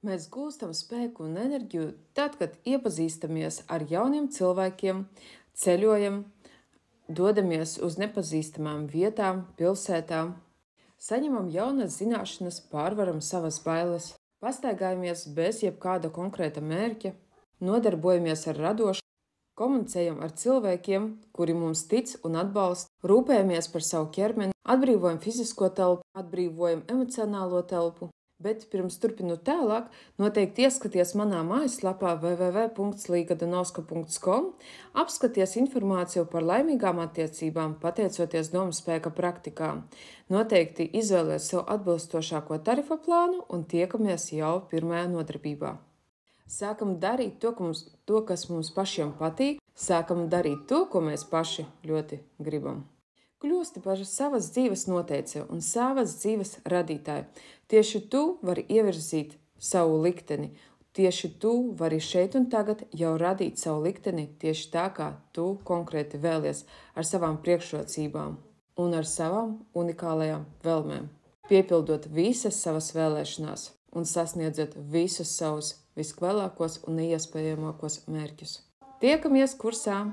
Mēs gūstam spēku un enerģiju tad, kad iepazīstamies ar jauniem cilvēkiem, ceļojam, dodamies uz nepazīstamām vietām, pilsētām, saņemam jaunas zināšanas, pārvaram savas bailes, pastaigājamies bez jebkāda konkrēta mērķa, nodarbojamies ar radošu, komunicējam ar cilvēkiem, kuri mums tic un atbalsta, rūpējamies par savu ķermeni, atbrīvojam fizisko telpu, atbrīvojam emocionālo telpu. Bet pirms turpinu tālāk, noteikti ieskaties manā mājaslapā www.ligadanovska.com, apskaties informāciju par laimīgām attiecībām, pateicoties domu spēka praktikām. Noteikti izvēlies sev atbilstošāko tarifa plānu un tiekamies jau pirmajā nodarbībā. Sākam darīt to, kas mums pašiem patīk, sākam darīt to, ko mēs paši ļoti gribam. Kļūsti par savas dzīves noteicēju un savas dzīves radītāju. Tieši tu vari ievirzīt savu likteni. Tieši tu vari šeit un tagad jau radīt savu likteni tieši tā, kā tu konkrēti vēlies, ar savām priekšrocībām un ar savām unikālajām vēlmēm. Piepildot visas savas vēlēšanās un sasniedzot visus savus viskvēlākos un neiespējamākos mērķus. Tiekamies kursā!